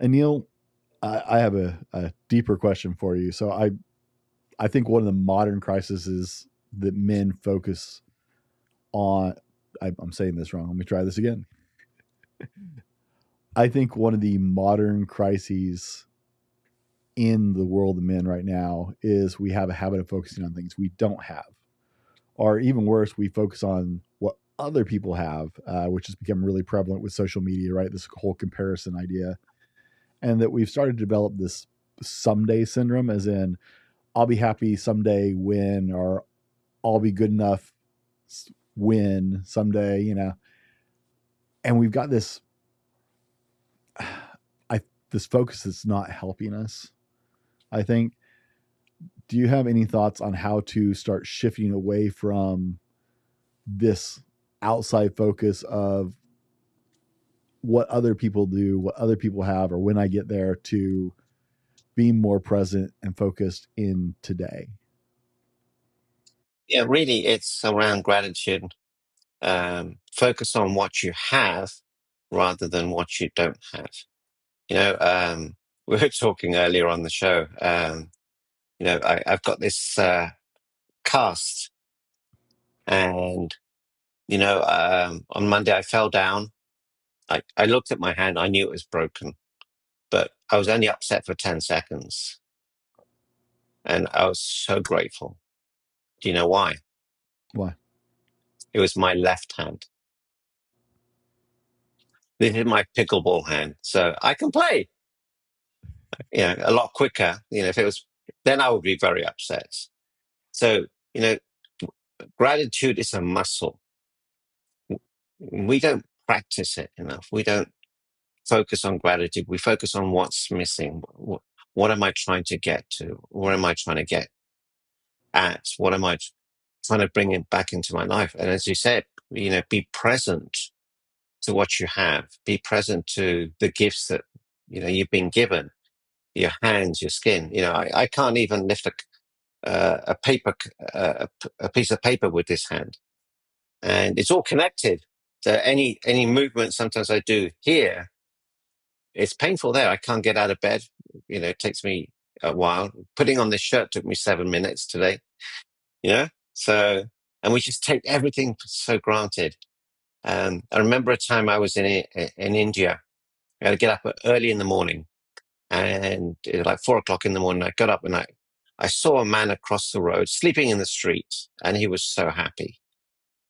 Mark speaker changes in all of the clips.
Speaker 1: Anil, I have a deeper question for you. So I think one of the modern crises is that men focus on. I'm saying this wrong. Let me try this again. I think one of the modern crises in the world of men right now is we have a habit of focusing on things we don't have, or even worse, we focus on what other people have, which has become really prevalent with social media, right? This whole comparison idea, and that we've started to develop this someday syndrome, as in, I'll be happy someday when, or I'll be good enough when someday, and we've got this, I this focus that's not helping us. I think. Do you have any thoughts on how to start shifting away from this outside focus of what other people do, what other people have, or when I get there, to being more present and focused in today?
Speaker 2: Yeah, really, it's around gratitude. Focus on what you have rather than what you don't have. We were talking earlier on the show. I've got this cast, and on Monday I fell down. I looked at my hand. I knew it was broken, but I was only upset for 10 seconds, and I was so grateful. Do you know why?
Speaker 1: Why?
Speaker 2: It was my left hand. This is my pickleball hand, so I can play. A lot quicker. If it was, then I would be very upset. So, you know, gratitude is a muscle. We don't practice it enough. We don't focus on gratitude. We focus on what's missing. What am I trying to get to? What am I trying to get at? What am I trying to bring it back into my life? And as you said, be present to what you have. Be present to the gifts that, you've been given, your hands, your skin. I can't even lift a paper, a piece of paper with this hand, and it's all connected. So any movement sometimes I do here, it's painful there. I can't get out of bed. It takes me a while. Putting on this shirt took me 7 minutes today. So, and we just take everything so granted. I remember a time I was in India. I had to get up early in the morning, and it was like 4 o'clock in the morning. I got up and I saw a man across the road sleeping in the street, and he was so happy.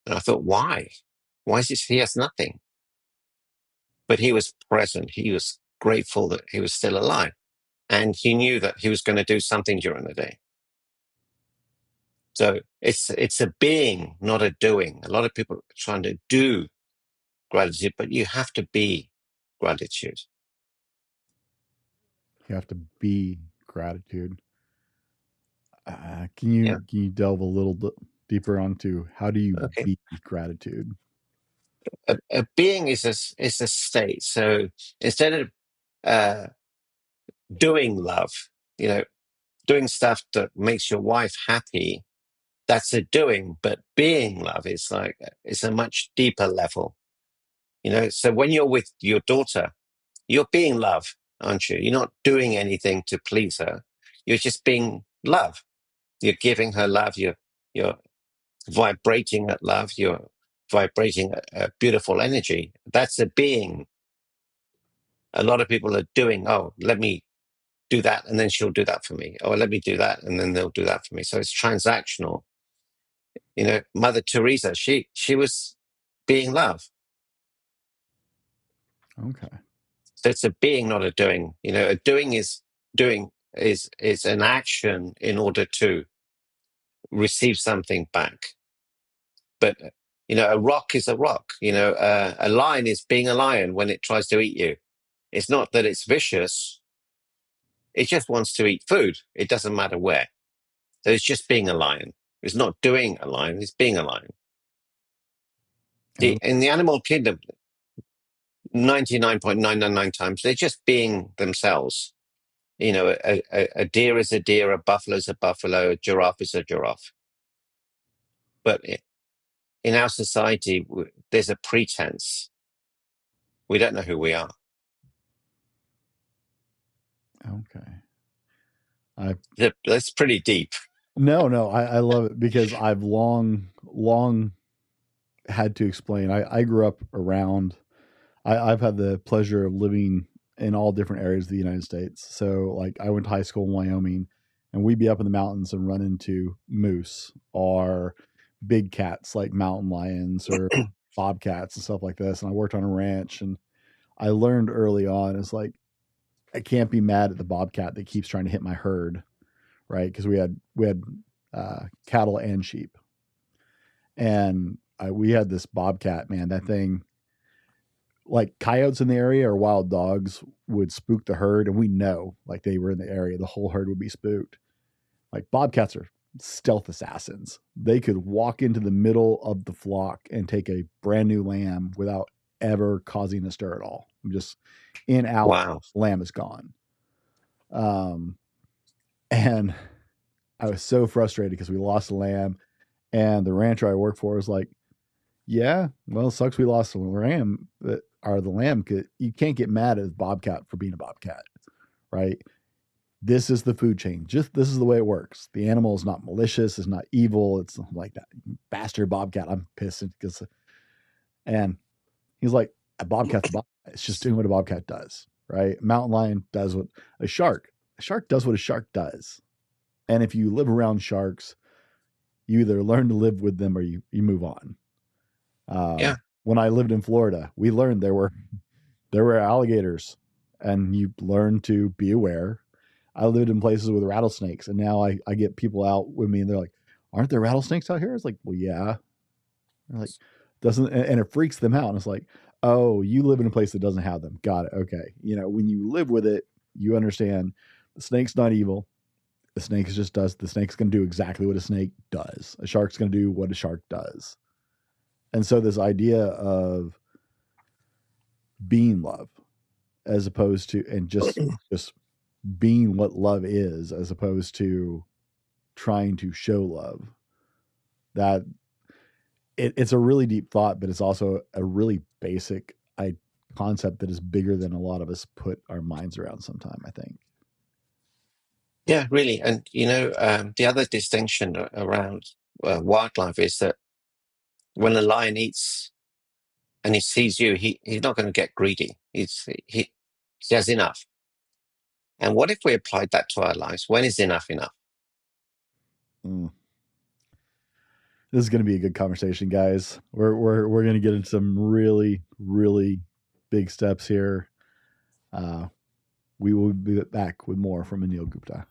Speaker 2: And I thought, why? Why is he has nothing? But he was present. He was grateful that he was still alive. And he knew that he was going to do something during the day. So it's a being, not a doing. A lot of people are trying to do gratitude, but you have to be gratitude.
Speaker 1: You have to be gratitude.
Speaker 2: Yeah.
Speaker 1: Can you delve a little deeper onto how do you
Speaker 2: Okay.
Speaker 1: be gratitude?
Speaker 2: A being is a state. So instead of uh, doing love, you know, doing stuff that makes your wife happy, that's a doing. But being love is like, it's a much deeper level. So when you're with your daughter, you're being love, aren't you? You're not doing anything to please her. You're just being love. You're giving her love. You're vibrating at love. You're vibrating a beautiful energy. That's a being. A lot of people are doing, oh, let me do that, and then she'll do that for me. Or let me do that, and then they'll do that for me. So it's transactional. Mother Teresa, she was being love.
Speaker 1: Okay.
Speaker 2: So it's a being, not a doing. A doing is an action in order to receive something back. But a rock is a rock. A lion is being a lion when it tries to eat you. It's not that it's vicious. It just wants to eat food. It doesn't matter where. So it's just being a lion. It's not doing a lion. It's being a lion.
Speaker 1: Oh,
Speaker 2: In the animal kingdom, 99.999 times, they're just being themselves. A deer is a deer, a buffalo is a buffalo, a giraffe is a giraffe. But in our society, there's a pretense. We don't know who we are.
Speaker 1: Okay. I
Speaker 2: That's pretty deep.
Speaker 1: no, I love it because I've long had to explain. I grew up around. I've had the pleasure of living in all different areas of the United States. So, like, I went to high school in Wyoming, and we'd be up in the mountains and run into moose or big cats like mountain lions or bobcats and stuff like this. And I worked on a ranch, and I learned early on, it's like I can't be mad at the bobcat that keeps trying to hit my herd, right? Because we had cattle and sheep, and we had this bobcat. Man, that thing, like coyotes in the area or wild dogs, would spook the herd, and we know, like, they were in the area, the whole herd would be spooked. Like, bobcats are stealth assassins. They could walk into the middle of the flock and take a brand new lamb without ever causing a stir at all. Just in, out,
Speaker 2: Wow.
Speaker 1: lamb is gone. And I was so frustrated because we lost the lamb, and the rancher I work for was like, "Yeah, well, it sucks we lost the lamb, or the lamb. You can't get mad at the bobcat for being a bobcat, right? This is the food chain. Just this is the way it works. The animal is not malicious. It's not evil. It's like that bastard bobcat. I'm pissed because." And he's like, "A bobcat's a bobcat. It's just doing what a bobcat does, right? A mountain lion does what a shark. A shark does what a shark does. And if you live around sharks, you either learn to live with them or you move on."
Speaker 2: Yeah.
Speaker 1: When I lived in Florida, we learned there were alligators, and you learn to be aware. I lived in places with rattlesnakes, and now I get people out with me, and they're like, "Aren't there rattlesnakes out here?" It's like, "Well, yeah." They're like, "Doesn't," and it freaks them out. And it's like, "Oh, you live in a place that doesn't have them. Got it. Okay." When you live with it, you understand the snake's not evil. The snake just does. The snake's going to do exactly what a snake does. A shark's going to do what a shark does. And so this idea of being love, as opposed to, and just being what love is, as opposed to trying to show love, that it's a really deep thought, but it's also a really basic concept that is bigger than a lot of us put our minds around sometime, I think.
Speaker 2: Yeah, really. And the other distinction around wildlife is that when a lion eats and he sees you, he's not going to get greedy. He has enough. And what if we applied that to our lives? When is enough enough?
Speaker 1: Mm. This is going to be a good conversation, guys. We're going to get into some really, really big steps here. We will be back with more from Anil Gupta.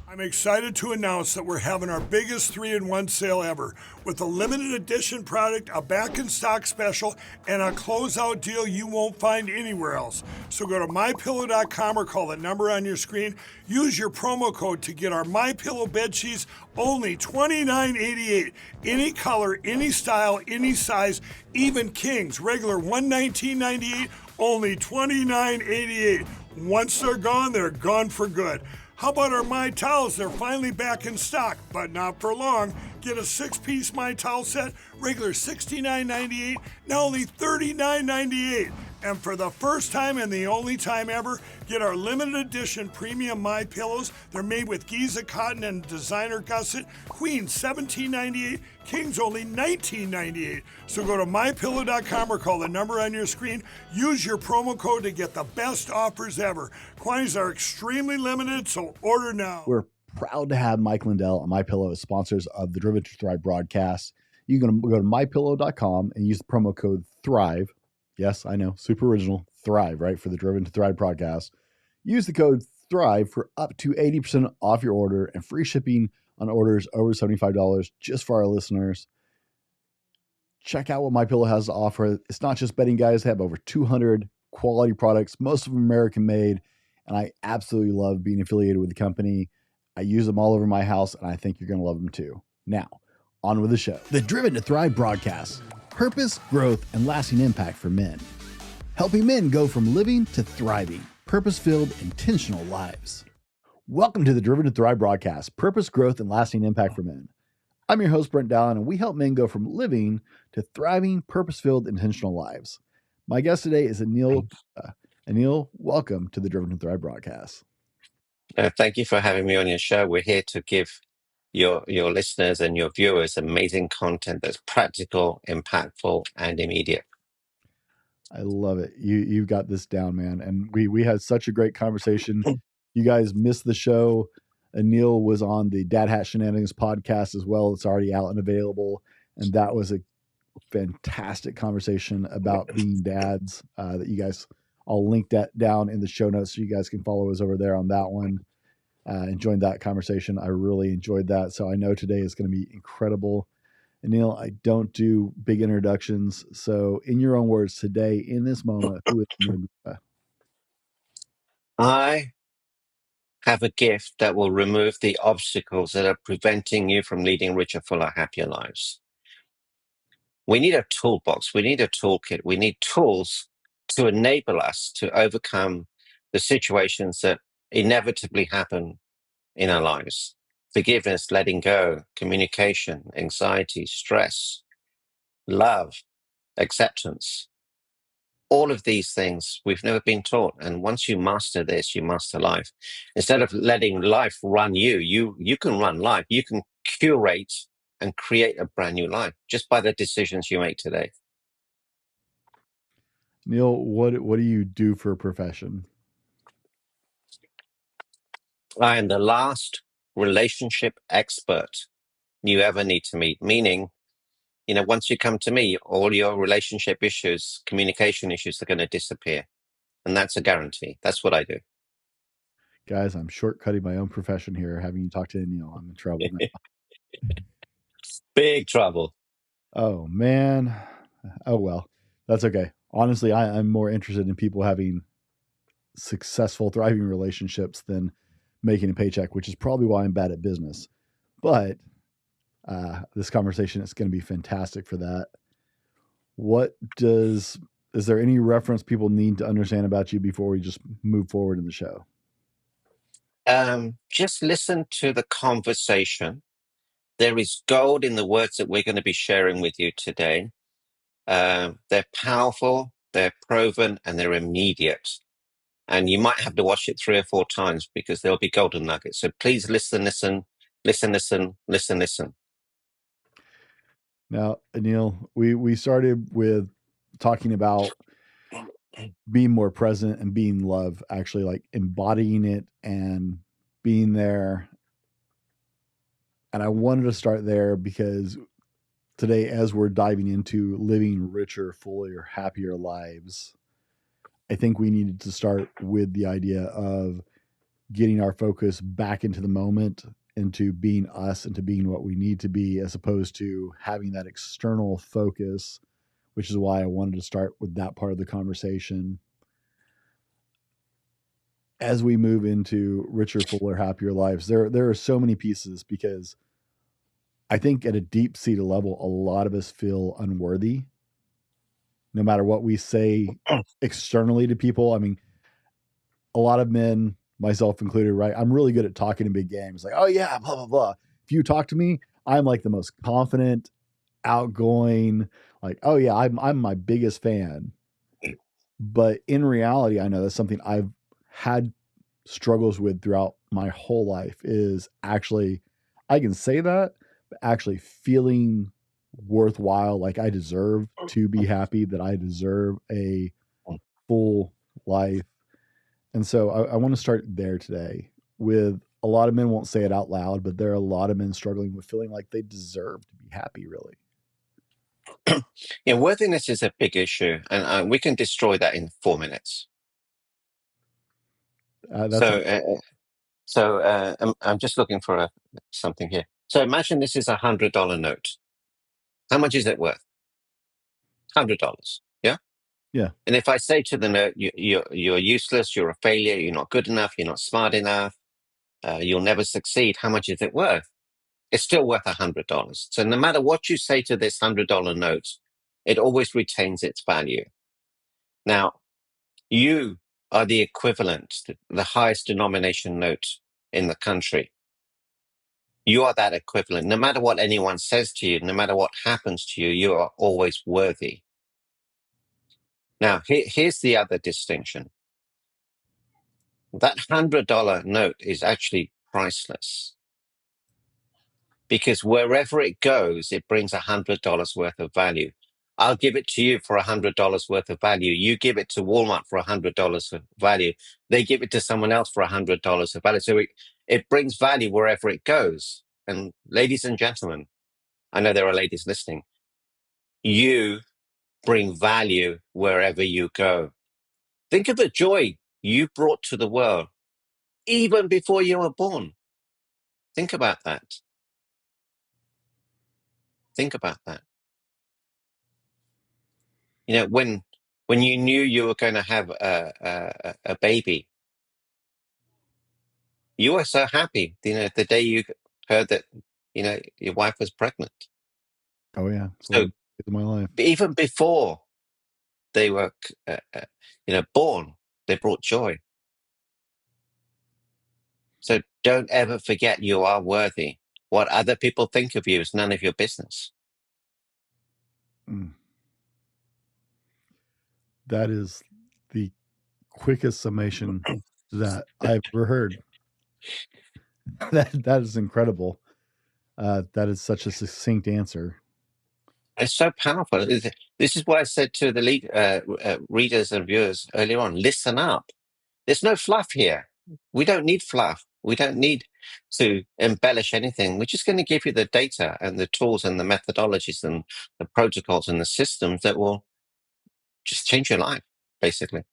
Speaker 3: I'm excited to announce that we're having our biggest 3-in-1 sale ever with a limited edition product, a back in stock special, and a closeout deal you won't find anywhere else. So go to mypillow.com or call the number on your screen. Use your promo code to get our MyPillow bed sheets only $29.88. Any color, any style, any size, even kings, regular $119.98, only $29.88. Once they're gone for good. How about our My Towels? They're finally back in stock, but not for long. Get a 6-piece My Towel set, regular $69.98, now only $39.98. And for the first time and the only time ever, get our limited edition premium My Pillows. They're made with Giza cotton and designer gusset. Queen $17.98, Kings only $19.98. So go to mypillow.com or call the number on your screen. Use your promo code to get the best offers ever. Quantities are extremely limited, so order now.
Speaker 1: We're proud to have Mike Lindell and MyPillow as sponsors of the Driven to Thrive broadcast. You can go to mypillow.com and use the promo code THRIVE. Yes, I know, super original, THRIVE, right, for the Driven to Thrive podcast. Use the code THRIVE for up to 80% off your order and free shipping on orders over $75 just for our listeners. Check out what MyPillow has to offer. It's not just bedding, guys. They have over 200 quality products, most of them American made, and I absolutely love being affiliated with the company. I use them all over my house, and I think you're going to love them too. Now, on with the show. The Driven to Thrive broadcast. Purpose, growth, and lasting impact for men. Helping men go from living to thriving, purpose-filled, intentional lives. Welcome to the Driven to Thrive broadcast. Purpose, growth, and lasting impact for men. I'm your host, Brent Dallin, and we help men go from living to thriving, purpose-filled, intentional lives. My guest today is Anil Gupta. Anil, welcome to the Driven to Thrive broadcast.
Speaker 2: Thank you for having me on your show. We're here to give your listeners and your viewers amazing content that's practical, impactful, and immediate.
Speaker 1: I love it. You've got this down, man. And we had such a great conversation. You guys missed the show. Anil was on the Dad Hat Shenanigans podcast as well. It's already out and available. And that was a fantastic conversation about being dads that you guys, I'll link that down in the show notes so you guys can follow us over there on that one and join that conversation. I really enjoyed that. So I know today is going to be incredible. Anil, I don't do big introductions. So, in your own words, today, in this moment, who is Anil Gupta?
Speaker 2: I have a gift that will remove the obstacles that are preventing you from leading richer, fuller, happier lives. We need a toolbox. We need a toolkit. We need tools to enable us to overcome the situations that inevitably happen in our lives. Forgiveness, letting go, communication, anxiety, stress, love, acceptance. All of these things we've never been taught. And once you master this, you master life. Instead of letting life run you, you can run life. You can curate and create a brand new life just by the decisions you make today.
Speaker 1: Neil, what do you do for a profession?
Speaker 2: I am the last relationship expert you ever need to meet, meaning, once you come to me, all your relationship issues, communication issues are going to disappear. And that's a guarantee. That's what I do.
Speaker 1: Guys, I'm shortcutting my own profession here, having you talk to Neil. I'm in trouble now.
Speaker 2: Big trouble.
Speaker 1: Oh, man. Oh, well. That's okay. Honestly, I'm more interested in people having successful, thriving relationships than making a paycheck, which is probably why I'm bad at business. But this conversation is going to be fantastic for that. Is there any reference people need to understand about you before we just move forward in the show?
Speaker 2: Just listen to the conversation. There is gold in the words that we're going to be sharing with you today. They're powerful, they're proven, and they're immediate. And you might have to watch it 3 or 4 times because there'll be golden nuggets. So please listen, listen, listen, listen, listen, listen.
Speaker 1: Now, Anil, we started with talking about being more present and being love, actually like embodying it and being there. And I wanted to start there because today, as we're diving into living richer, fuller, happier lives, I think we needed to start with the idea of getting our focus back into the moment, into being us, into being what we need to be, as opposed to having that external focus, which is why I wanted to start with that part of the conversation. As we move into richer, fuller, happier lives, there are so many pieces because I think at a deep seated level, a lot of us feel unworthy, no matter what we say externally to people. I mean, a lot of men, myself included, right? I'm really good at talking in big games. Like, oh yeah, blah, blah, blah. If you talk to me, I'm like the most confident, outgoing, like, oh yeah, I'm my biggest fan. But in reality, I know that's something I've had struggles with throughout my whole life is actually, I can say that, but actually feeling worthwhile, like I deserve to be happy, that I deserve a full life. And so I want to start there today with a lot of men won't say it out loud, but there are a lot of men struggling with feeling like they deserve to be happy, really.
Speaker 2: Yeah, worthiness is a big issue, and we can destroy that in 4 minutes. I'm just looking for something here. So imagine this is $100 note. How much is it worth? $100. Yeah.
Speaker 1: Yeah.
Speaker 2: And if I say to the note, you're useless, you're a failure, you're not good enough, you're not smart enough, you'll never succeed. How much is it worth? It's still worth $100. So no matter what you say to this $100 note, it always retains its value. Now, you are the equivalent, the highest denomination note in the country. You are that equivalent. No matter what anyone says to you, no matter what happens to you, you are always worthy. Now, here's the other distinction. That $100 note is actually priceless, because wherever it goes, it brings $100 worth of value. I'll give it to you for $100 worth of value. You give it to Walmart for $100 of value. They give it to someone else for $100 of value. So it brings value wherever it goes. And ladies and gentlemen, I know there are ladies listening. You bring value wherever you go. Think of the joy you brought to the world even before you were born. Think about that. Think about that. You know, when you knew you were going to have a baby, you were so happy. You know, the day you heard that, you know, your wife was pregnant.
Speaker 1: Oh yeah, it's one
Speaker 2: So
Speaker 1: of the days of my life.
Speaker 2: even before they were, you know, born, they brought joy. So don't ever forget you are worthy. What other people think of you is none of your business.
Speaker 1: Mm. That is the quickest summation that I've ever heard. That is incredible. That is such a succinct answer.
Speaker 2: It's so powerful. This is why I said to the readers and viewers earlier on, listen up. There's no fluff here. We don't need fluff. We don't need to embellish anything. We're just going to give you the data and the tools and the methodologies and the protocols and the systems that will just change your life, basically.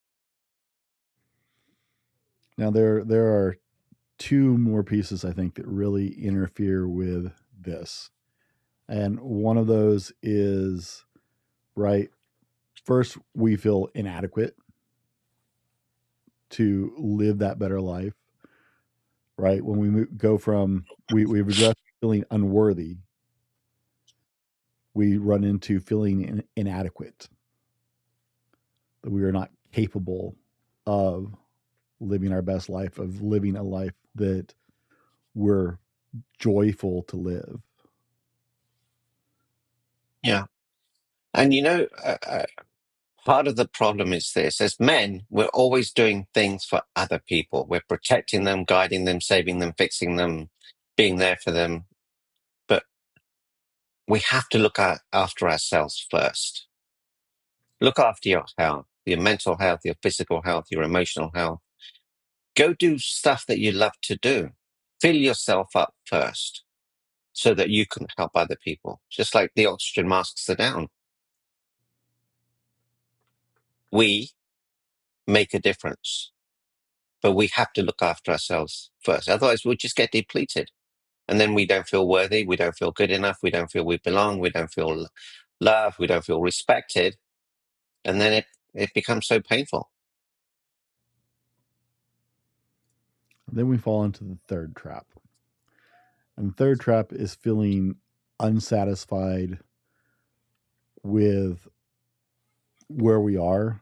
Speaker 1: Now there are two more pieces I think that really interfere with this. And one of those is, right, first we feel inadequate to live that better life, right? When we go from we've addressed feeling unworthy, we run into feeling inadequate, that we are not capable of living our best life, of living a life that we're joyful to live.
Speaker 2: Yeah. And you know, part of the problem is this: as men, we're always doing things for other people. We're protecting them, guiding them, saving them, fixing them, being there for them. But we have to look after ourselves first. Look after your health, your mental health, your physical health, your emotional health. Go do stuff that you love to do. Fill yourself up first so that you can help other people. Just like the oxygen masks are down. We make a difference, but we have to look after ourselves first. Otherwise, we'll just get depleted. And then we don't feel worthy. We don't feel good enough. We don't feel we belong. We don't feel loved. We don't feel respected. And then it becomes so painful.
Speaker 1: Then we fall into the third trap. And the third trap is feeling unsatisfied with where we are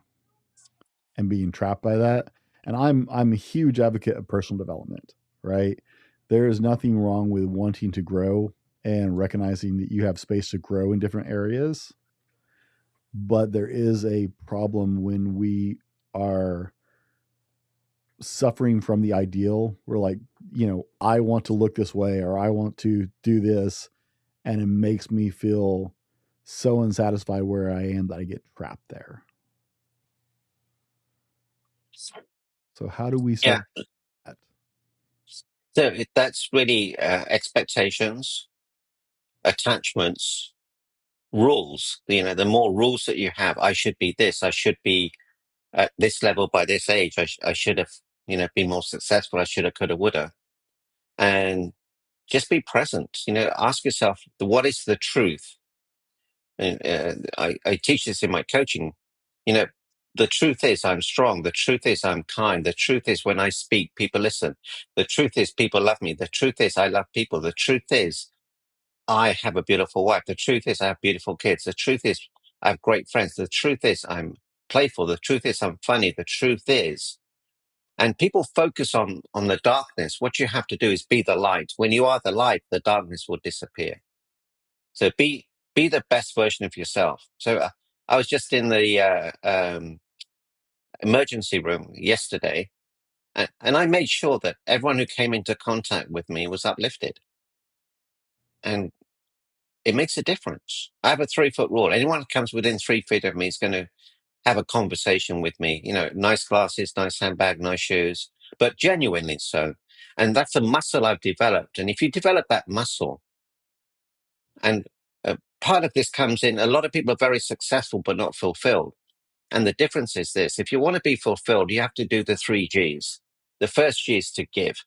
Speaker 1: and being trapped by that. And I'm a huge advocate of personal development, right? There is nothing wrong with wanting to grow and recognizing that you have space to grow in different areas. But there is a problem when we are suffering from the ideal. We're like, I want to look this way or I want to do this. And it makes me feel so unsatisfied where I am that I get trapped there. So how do we
Speaker 2: Yeah.
Speaker 1: start that?
Speaker 2: So that's really expectations, attachments, rules. You know, the more rules that you have, I should be this, I should be at this level by this age, I should have, been more successful, I shoulda, coulda, woulda. And just be present, ask yourself, what is the truth? And I teach this in my coaching. The truth is I'm strong. The truth is I'm kind. The truth is when I speak, people listen. The truth is people love me. The truth is I love people. The truth is I have a beautiful wife. The truth is I have beautiful kids. The truth is I have great friends. The truth is I'm playful. The truth is I'm funny. The truth is, and people focus on the darkness. What you have to do is be the light. When you are the light, the darkness will disappear. So be the best version of yourself. So I was just in the emergency room yesterday, And I made sure that everyone who came into contact with me was uplifted. And it makes a difference. I have a 3-foot rule. Anyone who comes within 3 feet of me is going to have a conversation with me. Nice glasses, nice handbag, nice shoes, but genuinely so. And that's a muscle I've developed. And if you develop that muscle, and part of this comes in, a lot of people are very successful but not fulfilled. And the difference is this: if you want to be fulfilled, you have to do the 3 Gs. The first G is to give.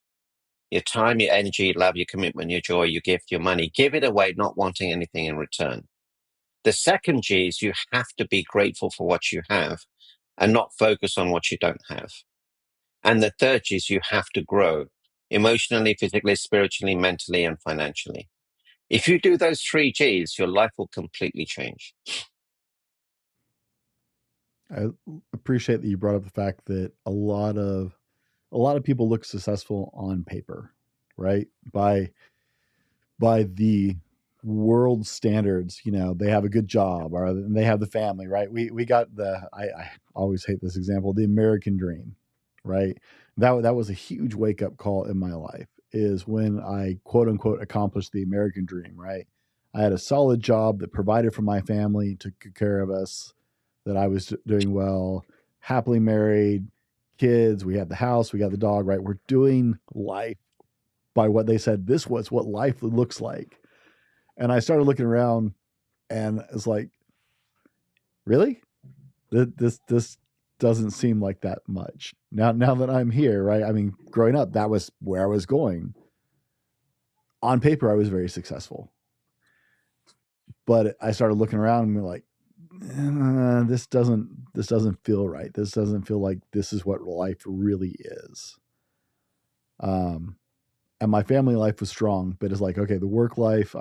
Speaker 2: Your time, your energy, your love, your commitment, your joy, your gift, your money. Give it away, not wanting anything in return. The second G is you have to be grateful for what you have and not focus on what you don't have. And the third G is you have to grow emotionally, physically, spiritually, mentally, and financially. If you do those 3 Gs, your life will completely change.
Speaker 1: I appreciate that you brought up the fact that a lot of people look successful on paper, right? By the world standards, they have a good job or they have the family, right? We got I always hate this example, the American dream, right? That was a huge wake up call in my life, is when I quote unquote accomplished the American dream, right? I had a solid job that provided for my family, took good care of us, that I was doing well, happily married, kids, we had the house, we got the dog, right? We're doing life by what they said this was what life looks like. And I started looking around and it's like, really? This doesn't seem like that much. Now that I'm here, right? I mean, growing up, that was where I was going. On paper, I was very successful. But I started looking around and be like, this doesn't feel right. This doesn't feel like this is what life really is. And my family life was strong, but it's like, okay, the work life,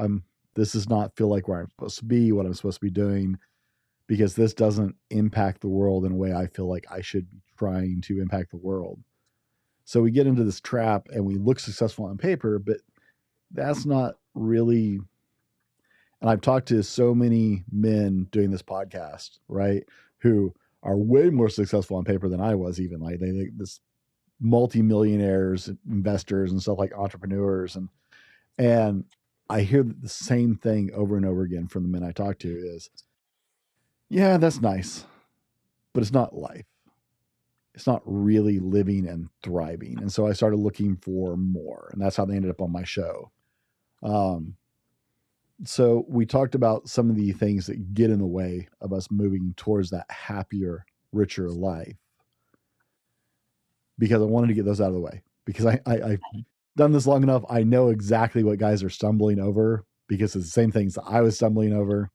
Speaker 1: this does not feel like where I'm supposed to be, what I'm supposed to be doing, because this doesn't impact the world in a way I feel like I should be trying to impact the world. So we get into this trap and we look successful on paper, but that's not really. And I've talked to so many men doing this podcast, right, who are way more successful on paper than I was, even like this multimillionaires, investors, and stuff, like entrepreneurs, and I hear the same thing over and over again from the men I talk to is, yeah, that's nice, but it's not life. It's not really living and thriving. And so I started looking for more, and that's how they ended up on my show. So we talked about some of the things that get in the way of us moving towards that happier, richer life, because I wanted to get those out of the way, because I've done this long enough. I know exactly what guys are stumbling over, because it's the same things that I was stumbling over.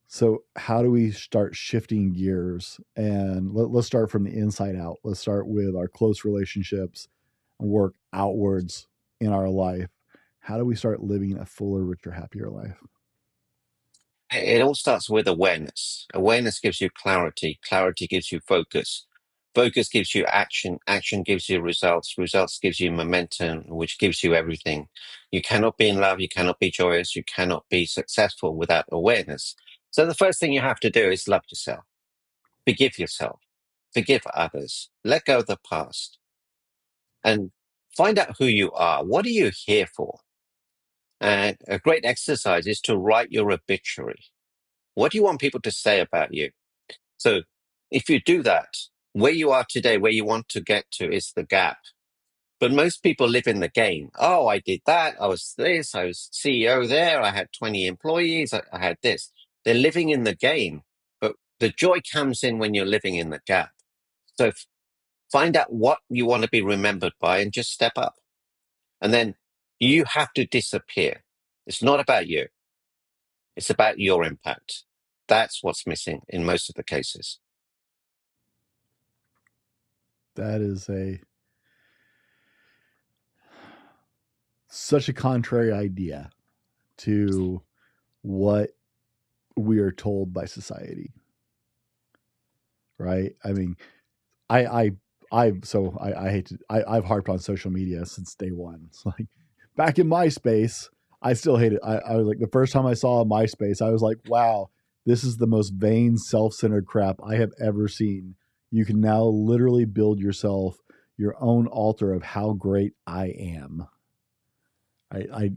Speaker 1: So how do we start shifting gears? And let's start from the inside out. Let's start with our close relationships and work outwards in our life. How do we start living a fuller, richer, happier life?
Speaker 2: It all starts with awareness. Awareness gives you clarity. Clarity gives you focus. Focus gives you action. Action gives you results. Results gives you momentum, which gives you everything. You cannot be in love. You cannot be joyous. You cannot be successful without awareness. So the first thing you have to do is love yourself. Forgive yourself. Forgive others. Let go of the past. And find out who you are. What are you here for? And a great exercise is to write your obituary. What do you want people to say about you? So if you do that, where you are today, where you want to get to is the gap. But most people live in the game. Oh, I did that. I was this. I was CEO there. I had 20 employees. I had this. They're living in the game. But the joy comes in when you're living in the gap. So find out what you want to be remembered by and just step up. And then you have to disappear. It's not about you. It's about your impact. That's what's missing in most of the cases.
Speaker 1: That is such a contrary idea to what we are told by society, right? I mean, I hate to, I've harped on social media since day one. It's like, back in MySpace, I still hate it. I was like, the first time I saw MySpace, I was like, wow, this is the most vain, self-centered crap I have ever seen. You can now literally build yourself your own altar of how great I am. I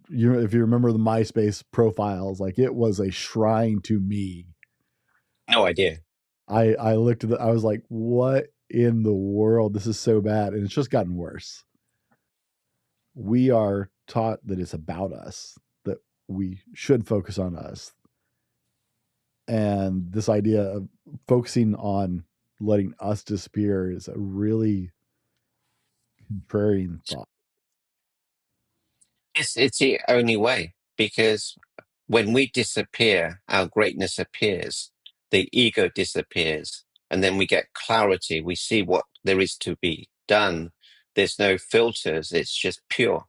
Speaker 1: you if you remember the MySpace profiles, like it was a shrine to me.
Speaker 2: No idea.
Speaker 1: I looked at I was like, what in the world? This is so bad. And it's just gotten worse. We are taught that it's about us, that we should focus on us. And this idea of focusing on letting us disappear is a really contrarian thought.
Speaker 2: It's the only way, because when we disappear, our greatness appears, the ego disappears, and then we get clarity. We see what there is to be done. There's no filters. It's just pure.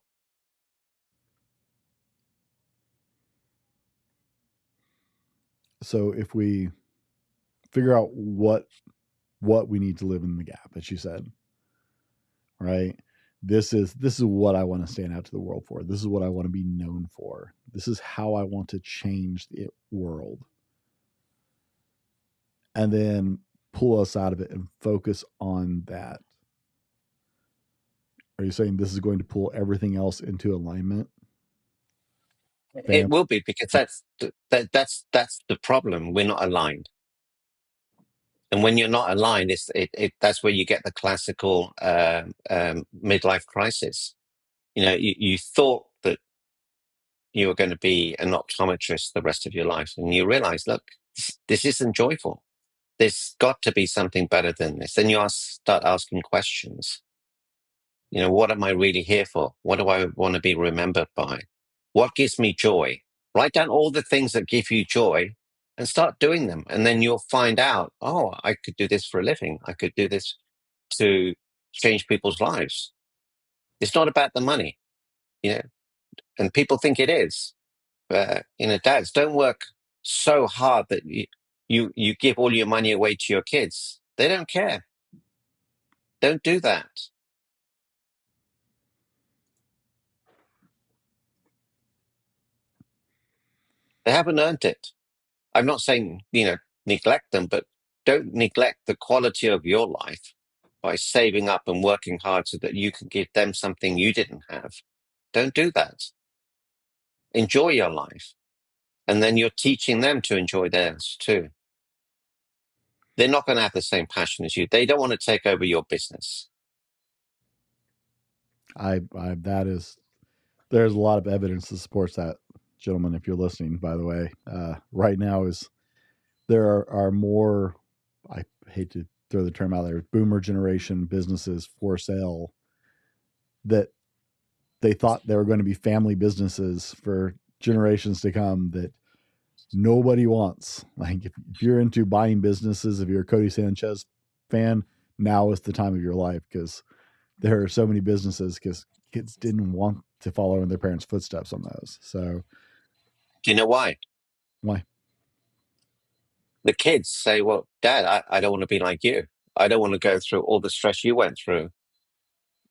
Speaker 1: So if we figure out what we need to live in the gap, as you said, right? This is what I want to stand out to the world for. This is what I want to be known for. This is how I want to change the world. And then pull us out of it and focus on that. Are you saying this is going to pull everything else into alignment?
Speaker 2: It will be, because that's the problem. We're not aligned. And when you're not aligned, that's where you get the classical midlife crisis. You thought that you were going to be an optometrist the rest of your life, and you realize, look, this isn't joyful. There's got to be something better than this. Then start asking questions. What am I really here for? What do I want to be remembered by? What gives me joy? Write down all the things that give you joy and start doing them. And then you'll find out, oh, I could do this for a living. I could do this to change people's lives. It's not about the money, and people think it is. Dads, don't work so hard that you give all your money away to your kids. They don't care. Don't do that. They haven't earned it. I'm not saying, neglect them, but don't neglect the quality of your life by saving up and working hard so that you can give them something you didn't have. Don't do that. Enjoy your life. And then you're teaching them to enjoy theirs too. They're not going to have the same passion as you. They don't want to take over your business.
Speaker 1: There's a lot of evidence that supports that, gentlemen. If you're listening, by the way, right now there are more. I hate to throw the term out there, boomer generation businesses for sale that they thought they were going to be family businesses for generations to come that nobody wants. Like if you're into buying businesses, if you're a Cody Sanchez fan, now is the time of your life, because there are so many businesses, because kids didn't want to follow in their parents' footsteps on those. So,
Speaker 2: Do you know why?
Speaker 1: why?
Speaker 2: The kids say, well, Dad, I don't want to be like you. I don't want to go through all the stress you went through,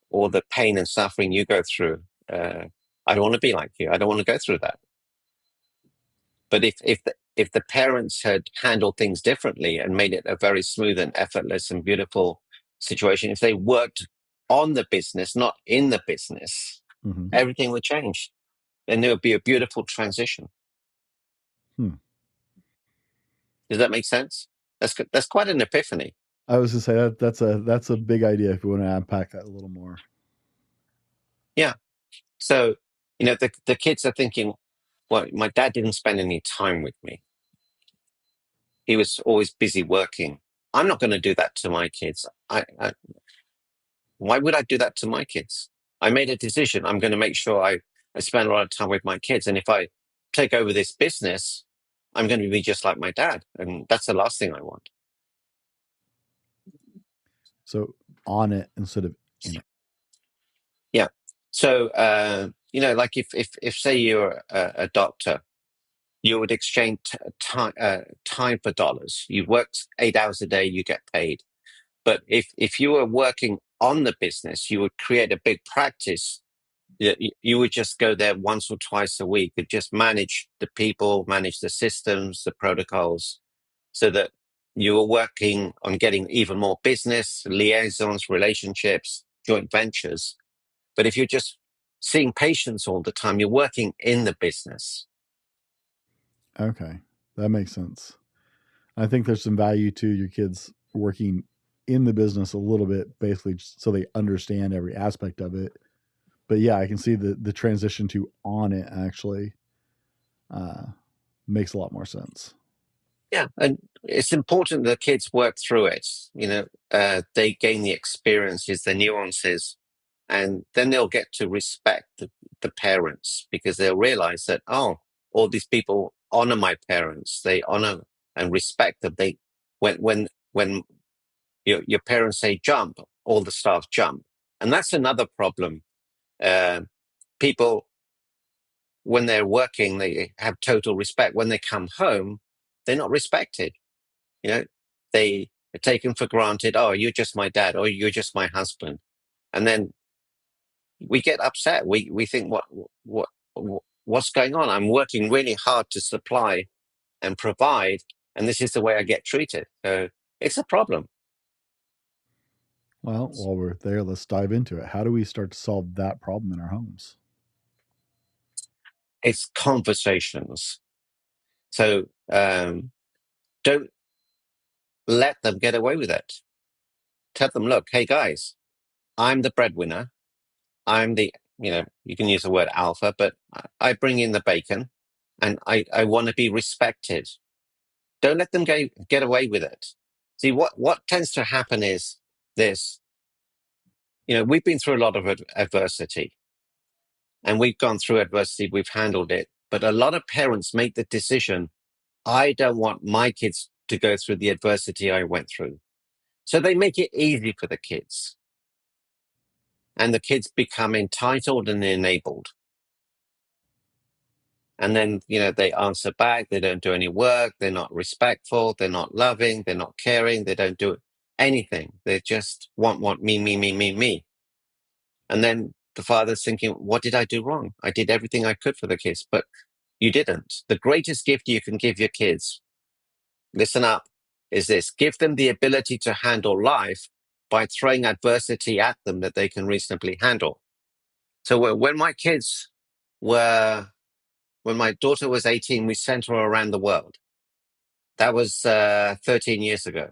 Speaker 2: all the pain and suffering you go through. I don't want to be like you. I don't want to go through that. But if the parents had handled things differently and made it a very smooth and effortless and beautiful situation, if they worked on the business, not in the business, everything would change, and there would be a beautiful transition. Does that make sense? That's quite an epiphany.
Speaker 1: I was going to say that's a big idea if you want to unpack that a little more.
Speaker 2: Yeah. So, the kids are thinking, well, my dad didn't spend any time with me. He was always busy working. I'm not going to do that to my kids. Why would I do that to my kids? I made a decision. I'm going to make sure I spend a lot of time with my kids. And if I take over this business, I'm going to be just like my dad. And that's the last thing I want.
Speaker 1: So on it instead of in it.
Speaker 2: Yeah. So, like if say you're a doctor, you would exchange time for dollars. You work 8 hours a day, you get paid. But if you were working on the business, you would create a big practice. You would just go there once or twice a week and just manage the people, manage the systems, the protocols, so that You were working on getting even more business, liaisons, relationships, joint ventures. But if you're just seeing patients all the time, you're working in the business.
Speaker 1: Okay, that makes sense. I think there's some value to your kids working in the business a little bit, basically, so they understand every aspect of it. But yeah, I can see the transition to on it actually uh, makes a lot more sense.
Speaker 2: Yeah, and it's important that kids work through it. They gain the experiences, the nuances, and then they'll get to respect the parents because they'll realize that, oh, all these people honor my parents. They honor and respect that when your parents say jump, all the staff jump. And that's another problem. People, when they're working, they have total respect. When they come home, they're not respected. You know, they are taken for granted. Oh, you're just my dad, or you're just my husband. And then we get upset. We think, what's going on? I'm working really hard to supply and provide, and this is the way I get treated. So it's a problem.
Speaker 1: Well, while we're there, let's dive into it. How do we start to solve that problem in our homes?
Speaker 2: It's conversations. So don't let them get away with it. Tell them, look, hey guys, I'm the breadwinner. I'm the, you can use the word alpha, but I bring in the bacon and I want to be respected. Don't let them get away with it. See, what tends to happen is this, we've been through a lot of adversity and we've gone through adversity, we've handled it. But a lot of parents make the decision, I don't want my kids to go through the adversity I went through. So they make it easy for the kids. And the kids become entitled and enabled. And then, they answer back. They don't do any work. They're not respectful. They're not loving. They're not caring. They don't do anything. They just want me, me, me, me, me. And then the father's thinking, what did I do wrong? I did everything I could for the kids, but you didn't. The greatest gift you can give your kids, listen up, is this. Give them the ability to handle life by throwing adversity at them that they can reasonably handle. So when my kids were when my daughter was 18, we sent her around the world. That was 13 years ago.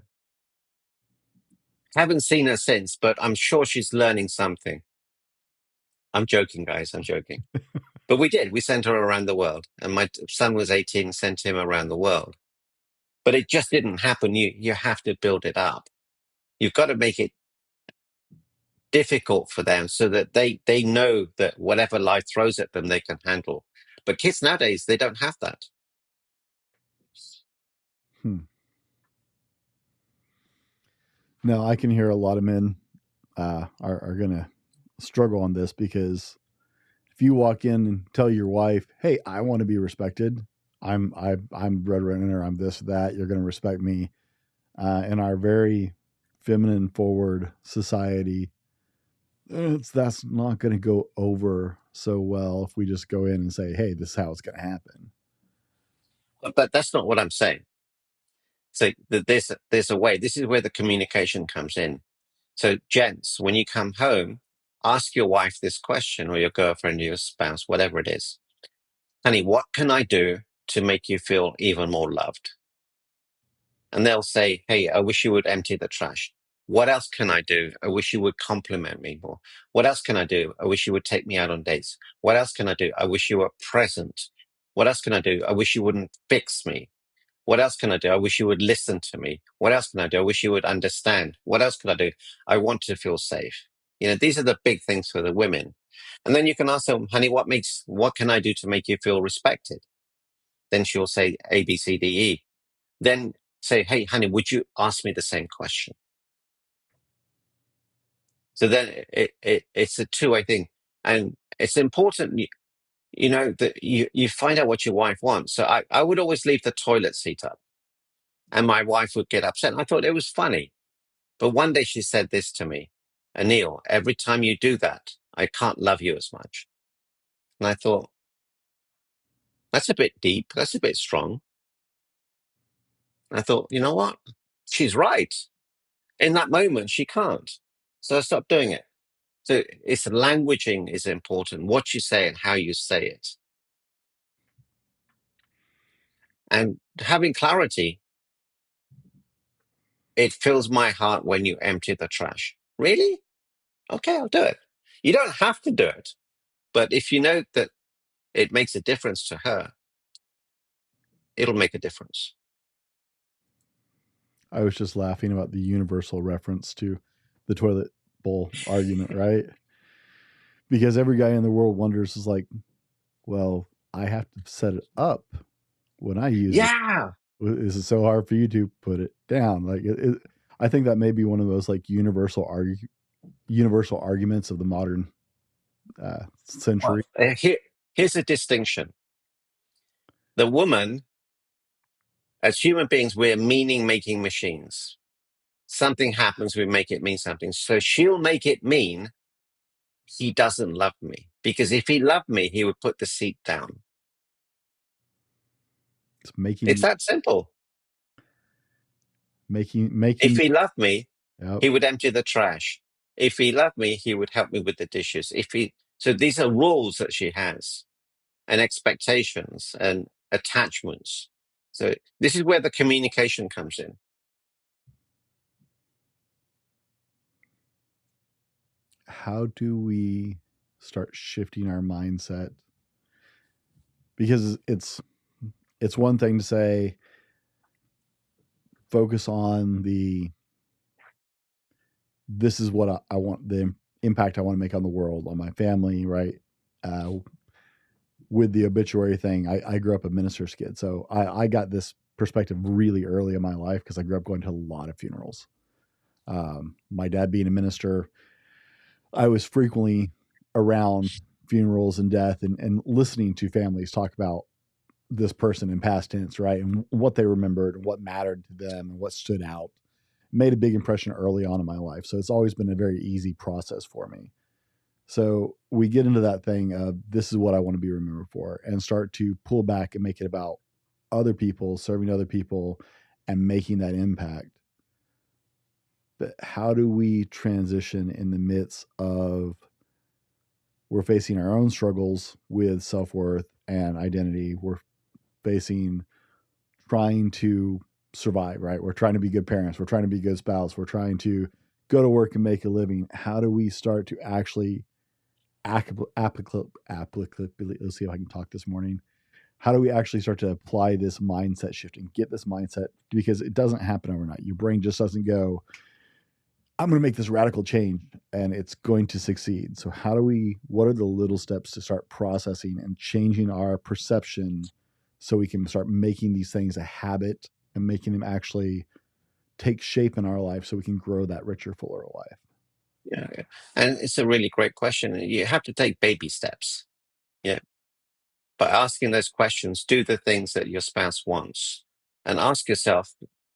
Speaker 2: Haven't seen her since, but I'm sure she's learning something. I'm joking, guys. I'm joking. But we did. We sent her around the world. And my son was 18, sent him around the world. But it just didn't happen. You have to build it up. You've got to make it difficult for them so that they know that whatever life throws at them, they can handle. But kids nowadays, they don't have that.
Speaker 1: Now, I can hear a lot of men are going to struggle on this because if you walk in and tell your wife, "Hey, I want to be respected. I'm breadwinner. I'm this that. You're going to respect me." In our very feminine forward society, that's not going to go over so well if we just go in and say, "Hey, this is how it's going to happen."
Speaker 2: But that's not what I'm saying. So there's a way. This is where the communication comes in. So, gents, when you come home, ask your wife this question, or your girlfriend, or your spouse, whatever it is. Honey, what can I do to make you feel even more loved? And they'll say, hey, I wish you would empty the trash. What else can I do? I wish you would compliment me more. What else can I do? I wish you would take me out on dates. What else can I do? I wish you were present. What else can I do? I wish you wouldn't fix me. What else can I do? I wish you would listen to me. What else can I do? I wish you would understand. What else can I do? I want to feel safe. These are the big things for the women. And then you can ask them, honey, what can I do to make you feel respected? Then she'll say A, B, C, D, E. Then say, hey, honey, would you ask me the same question? So then it's a two-way thing. And it's important, that you find out what your wife wants. So I would always leave the toilet seat up. And my wife would get upset. And I thought it was funny. But one day she said this to me, Anil, every time you do that, I can't love you as much. And I thought, that's a bit deep. That's a bit strong. And I thought, you know what? she's right. In that moment, she can't. So I stopped doing it. So it's languaging is important, what you say and how you say it. And having clarity, it fills my heart when you empty the trash. Really? Okay, I'll do it. You don't have to do it. But if you know that it makes a difference to her, it'll make a difference.
Speaker 1: I was just laughing about the universal reference to the toilet bowl argument, right? Because every guy in the world wonders, is like, well, I have to set it up when I use it.
Speaker 2: Yeah.
Speaker 1: Is it so hard for you to put it down? Like, I think that may be one of those like universal arguments of the modern
Speaker 2: Well,
Speaker 1: century.
Speaker 2: here's a distinction. The woman, as human beings, we're meaning making machines. Something happens, we make it mean something. So she'll make it mean he doesn't love me. Because if he loved me, he would put the seat down.
Speaker 1: It's making
Speaker 2: It's that simple. If he loved me,
Speaker 1: Yep.
Speaker 2: he would empty the trash. If he loved me, he would help me with the dishes. So these are rules that she has, and expectations and attachments. So this is where the communication comes in.
Speaker 1: How do we start shifting our mindset? Because it's one thing to say, focus on this is what I want, the impact I want to make on the world, on my family, right? With the obituary thing, I grew up a minister's kid, so I got this perspective really early in my life because I grew up going to a lot of funerals. My dad being a minister, I was frequently around funerals and death, and listening to families talk about this person in past tense, right? And what they remembered and what mattered to them and what stood out. Made a big impression early on in my life. So it's always been a very easy process for me. So we get into that thing of this is what I want to be remembered for, and start to pull back and make it about other people, serving other people, and making that impact. But how do we transition in the midst of we're facing our own struggles with self-worth and identity? We're facing trying to survive, right? We're trying to be good parents. We're trying to be good spouse. We're trying to go to work and make a living. How do we start to actually applicably, let's see if I can talk this morning. How do we actually start to apply this mindset shift and get this mindset? Because it doesn't happen overnight. Your brain just doesn't go, I'm going to make this radical change and it's going to succeed. So what are the little steps to start processing and changing our perception so we can start making these things a habit and making them actually take shape in our life so we can grow that richer, fuller life?
Speaker 2: Yeah. And it's a really great question. You have to take baby steps. Yeah. By asking those questions, do the things that your spouse wants, and ask yourself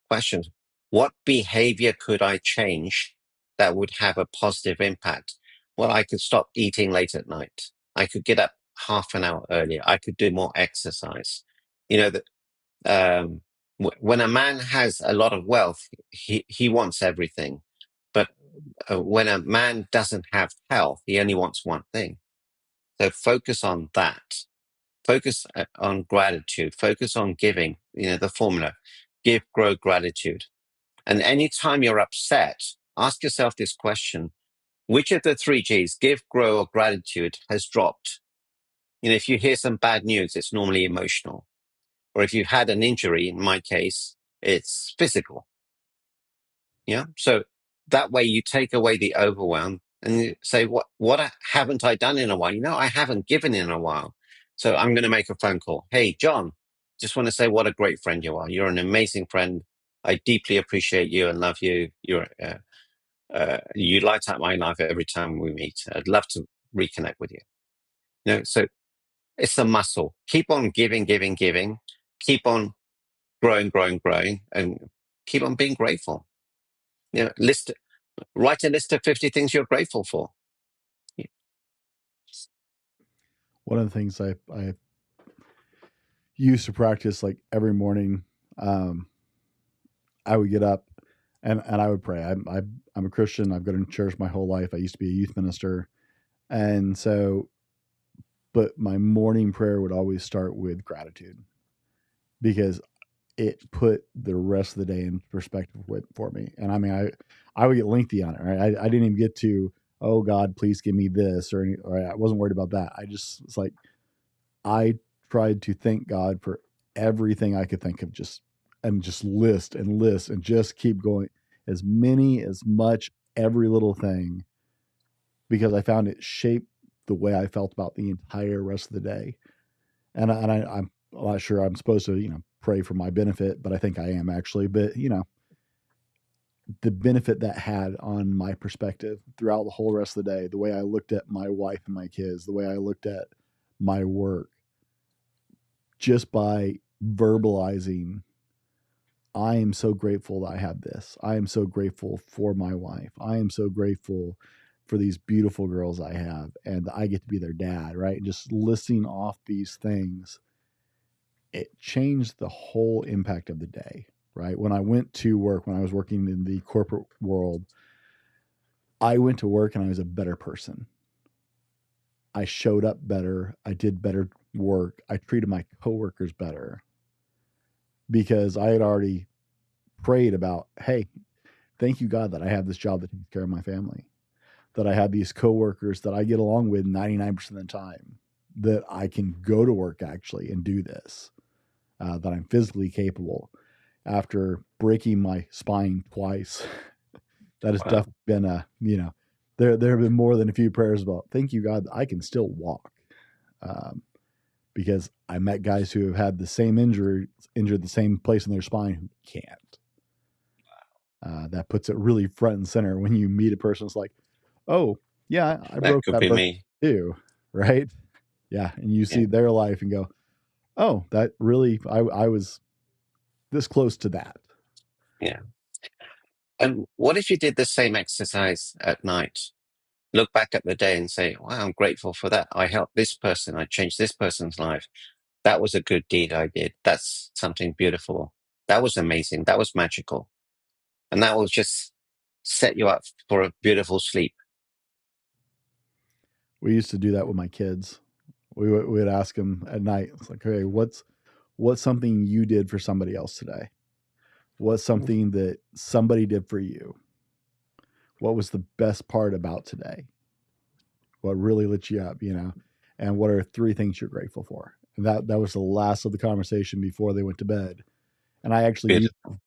Speaker 2: questions. What behavior could I change that would have a positive impact? Well, I could stop eating late at night. I could get up half an hour earlier. I could do more exercise. You know, that when a man has a lot of wealth, he wants everything. But when a man doesn't have health, he only wants one thing. So focus on that. Focus on gratitude. Focus on giving. You know, the formula: give, grow, gratitude. And anytime you're upset, ask yourself this question: which of the three G's, give, grow, or gratitude, has dropped? You know, if you hear some bad news, it's normally emotional. Or if you've had an injury, in my case, it's physical. Yeah. So that way you take away the overwhelm and you say, what haven't I done in a while? You know, I haven't given in a while. So I'm going to make a phone call. Hey, John, just want to say what a great friend you are. You're an amazing friend. I deeply appreciate you and love you. You light up my life every time we meet. I'd love to reconnect with you. You know, so it's a muscle. Keep on giving, giving, giving. Keep on growing, growing, growing, and keep on being grateful. You know, write a list of 50 things you're grateful for.
Speaker 1: One of the things I used to practice like every morning, I would get up and I would pray. I'm a Christian. I've gone to church my whole life. I used to be a youth minister, and so, but my morning prayer would always start with gratitude because it put the rest of the day in perspective for me. And I mean, I would get lengthy on it. Right? I didn't even get to, oh God, please give me this or I wasn't worried about that. I just was like, I tried to thank God for everything I could think of, just list and list and just keep going as much, every little thing, because I found it shaped the way I felt about the entire rest of the day. I'm not sure I'm supposed to, pray for my benefit, but I think I am actually. But, the benefit that had on my perspective throughout the whole rest of the day, the way I looked at my wife and my kids, the way I looked at my work, just by verbalizing, I am so grateful that I have this. I am so grateful for my wife. I am so grateful for these beautiful girls I have and I get to be their dad, right? Just listing off these things, it changed the whole impact of the day, right? When I went to work, when I was working in the corporate world, I went to work and I was a better person. I showed up better. I did better work. I treated my coworkers better because I had already prayed about, hey, thank you, God, that I have this job that takes care of my family, that I have these coworkers that I get along with 99% of the time, that I can go to work actually and do this, that I'm physically capable. After breaking my spine twice, that has
Speaker 2: Wow.
Speaker 1: definitely been there have been more than a few prayers about, thank you, God, that I can still walk. Um, because I met guys who have had the same injured the same place in their spine who can't. That puts it really front and center when you meet a person. It's like, oh, yeah, I
Speaker 2: That
Speaker 1: broke
Speaker 2: could
Speaker 1: that
Speaker 2: be
Speaker 1: person
Speaker 2: me.
Speaker 1: too, right? Yeah, and you
Speaker 2: Yeah.
Speaker 1: see their life and go, oh, that really, I was this close to that.
Speaker 2: Yeah. And what if you did the same exercise at night? Look back at the day and say, wow, I'm grateful for that. I helped this person. I changed this person's life. That was a good deed I did. That's something beautiful. That was amazing. That was magical. And that will just set you up for a beautiful sleep.
Speaker 1: We used to do that with my kids. We would ask them at night. It's like, okay, what's something you did for somebody else today? What's something that somebody did for you? What was the best part about today? What really lit you up, And what are three things you're grateful for? And that was the last of the conversation before they went to bed. And I actually used
Speaker 2: Beautiful.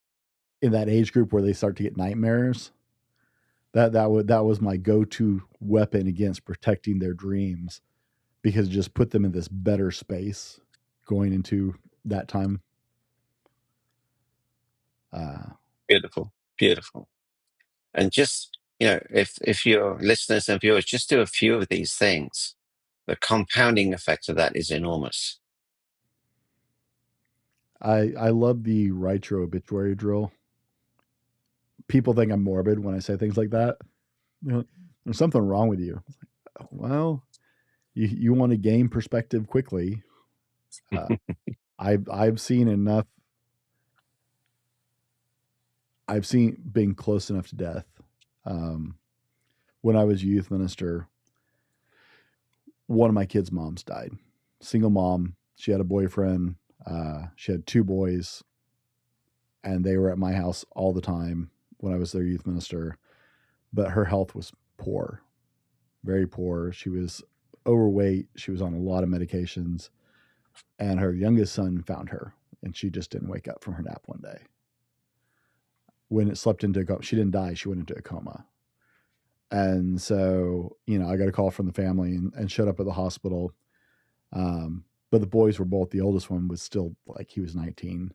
Speaker 1: in that age group where they start to get nightmares. That was my go-to weapon against protecting their dreams because it just put them in this better space going into that time. Uh,
Speaker 2: Beautiful. Beautiful. And just, if your listeners and viewers just do a few of these things, the compounding effect of that is enormous.
Speaker 1: I love the write your obituary drill. People think I'm morbid when I say things like that. There's something wrong with you. It's like, well, you want to gain perspective quickly. Uh, I've seen enough. I've seen being close enough to death. Um, when I was youth minister, one of my kids' moms died. Single mom. She had a boyfriend. She had two boys, and they were at my house all the time when I was their youth minister. But her health was poor, very poor. She was overweight. She was on a lot of medications. And her youngest son found her, and she just didn't wake up from her nap one day. When it slept into a coma, she didn't die. She went into a coma. And so, I got a call from the family and showed up at the hospital. But the boys were both, the oldest one was still like he was 19.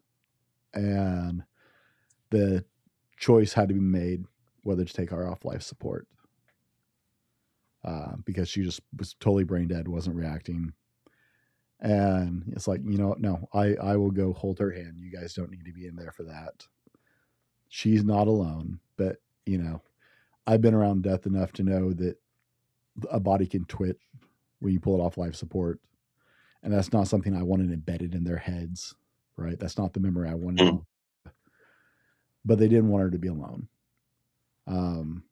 Speaker 1: And the choice had to be made whether to take her off life support because she just was totally brain dead, wasn't reacting. And it's like, no, I will go hold her hand. You guys don't need to be in there for that. She's not alone. But, I've been around death enough to know that a body can twitch when you pull it off life support. And that's not something I wanted embedded in their heads, right? That's not the memory I wanted them.
Speaker 2: Mm.
Speaker 1: But they didn't want her to be alone. Um,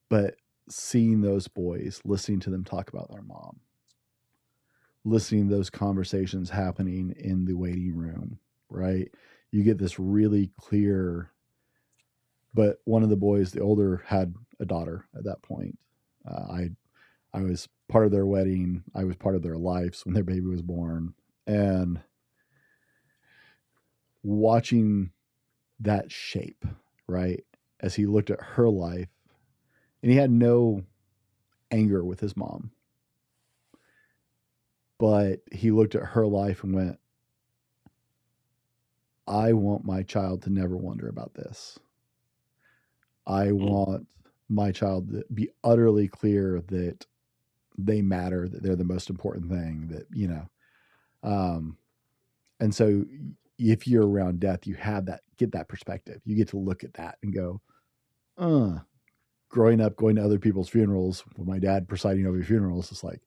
Speaker 1: but seeing those boys, listening to them talk about their mom, listening to those conversations happening in the waiting room, right? You get this really clear. But one of the boys, the older, had a daughter at that point. I was part of their wedding. I was part of their lives when their baby was born, and watching that shape, right, as he looked at her life, and he had no anger with his mom, but he looked at her life and went, I want my child to never wonder about this. I want my child to be utterly clear that they matter, that they're the most important thing, that, um, and so if you're around death, you have that, get that perspective. You get to look at that and go, growing up, going to other people's funerals, with my dad presiding over funerals, it's like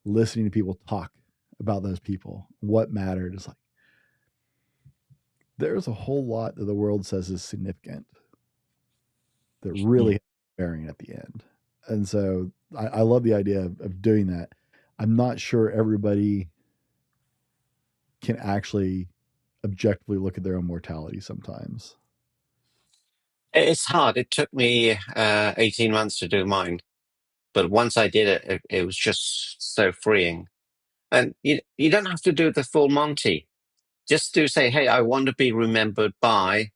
Speaker 1: listening to people talk about those people, what mattered. It's like, there's a whole lot that the world says is significant that really has bearing at the end. And so I love the idea of doing that. I'm not sure everybody can actually objectively look at their own mortality sometimes.
Speaker 2: It's hard. It took me 18 months to do mine. But once I did it, it was just so freeing. And you don't have to do the full Monty. Just to say, hey, I want to be remembered by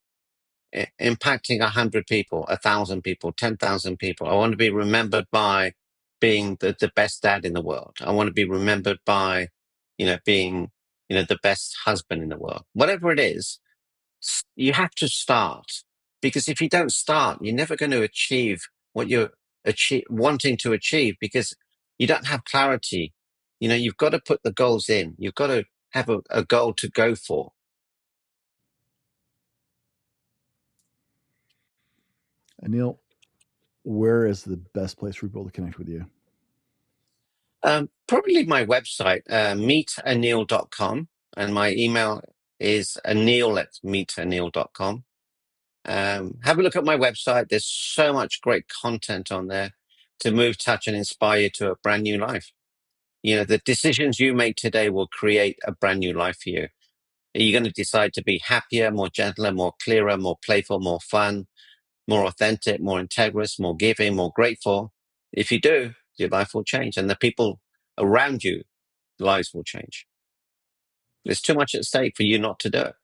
Speaker 2: impacting 100 people, 1,000 people, 10,000 people. I want to be remembered by being the best dad in the world. I want to be remembered by, being, the best husband in the world. Whatever it is, you have to start, because if you don't start, you're never going to achieve what you're wanting to achieve, because you don't have clarity. You've got to put the goals in. You've got to have a goal to go for.
Speaker 1: Anil, where is the best place for people to connect with you?
Speaker 2: Probably my website, meetanil.com, and my email is anil@meetanil.com. Have a look at my website. There's so much great content on there to move, touch, and inspire you to a brand new life. The decisions you make today will create a brand new life for you. Are you going to decide to be happier, more gentler, more clearer, more playful, more fun, more authentic, more integrous, more giving, more grateful? If you do, your life will change, and the people around you, lives will change. There's too much at stake for you not to do it.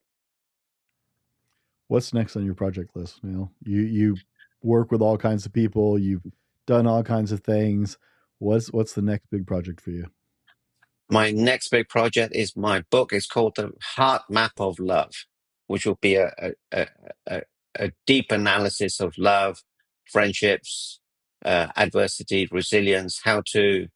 Speaker 1: What's next on your project list, Neil? You work with all kinds of people. You've done all kinds of things. What's the next big project for you?
Speaker 2: My next big project is my book. It's called The Heart Map of Love, which will be a deep analysis of love, friendships, adversity, resilience, how to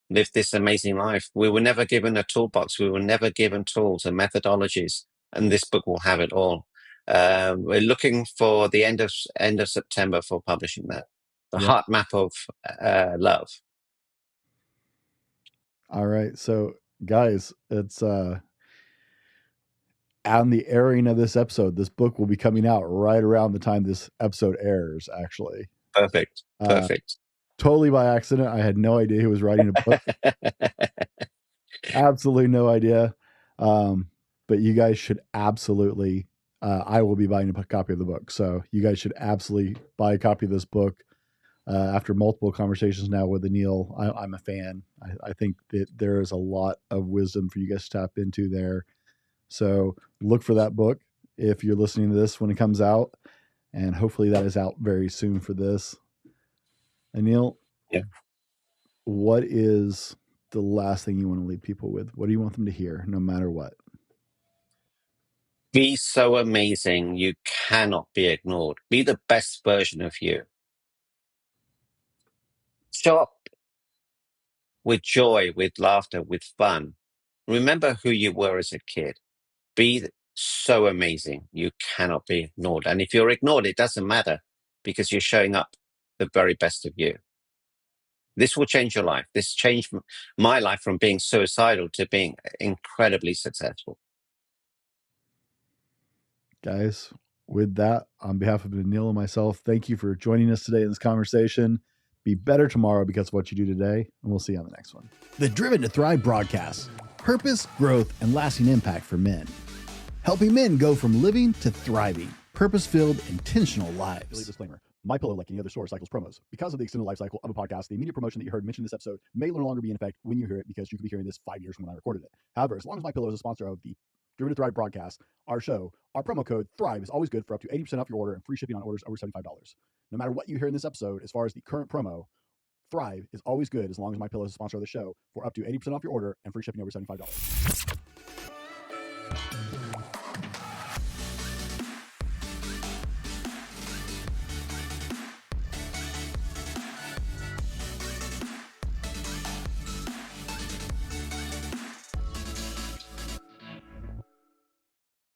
Speaker 2: live this amazing life. We were never given a toolbox. We were never given tools and methodologies, and this book will have it all. We're looking for the end of September for publishing that. The
Speaker 1: Yep.
Speaker 2: Heart Map of Love.
Speaker 1: All right. So guys, it's on the airing of this episode, this book will be coming out right around the time this episode airs, actually.
Speaker 2: Perfect. Perfect.
Speaker 1: Totally by accident. I had no idea he was writing a book. Absolutely no idea. But you guys should absolutely, I will be buying a copy of the book. So you guys should absolutely buy a copy of this book. After multiple conversations now with Anil, I'm a fan. I think that there is a lot of wisdom for you guys to tap into there. So look for that book if you're listening to this when it comes out. And hopefully that is out very soon for this. Anil,
Speaker 2: Yeah.
Speaker 1: what is the last thing you want to leave people with? What do you want them to hear, no matter what?
Speaker 2: Be so amazing. You cannot be ignored. Be the best version of you. Show up with joy, with laughter, with fun. Remember who you were as a kid. Be so amazing. You cannot be ignored. And if you're ignored, it doesn't matter, because you're showing up the very best of you. This will change your life. This changed my life from being suicidal to being incredibly successful.
Speaker 1: Guys, with that, on behalf of Anil and myself, thank you for joining us today in this conversation. Be better tomorrow because of what you do today, and we'll see you on the next one.
Speaker 4: The Driven to Thrive broadcast, purpose, growth, and lasting impact for men. Helping men go from living to thriving, purpose-filled, intentional lives.
Speaker 1: Disclaimer. MyPillow, like any other source, cycles promos. Because of the extended life cycle of a podcast, the immediate promotion that you heard mentioned in this episode may no longer be in effect when you hear it, because you could be hearing this 5 years from when I recorded it. However, as long as MyPillow is a sponsor of the Driven to Thrive broadcast, our show, our promo code THRIVE is always good for up to 80% off your order and free shipping on orders over $75. No matter what you hear in this episode, as far as the current promo, Thrive is always good as long as MyPillow is a sponsor of the show for up to 80% off your order and free shipping over $75.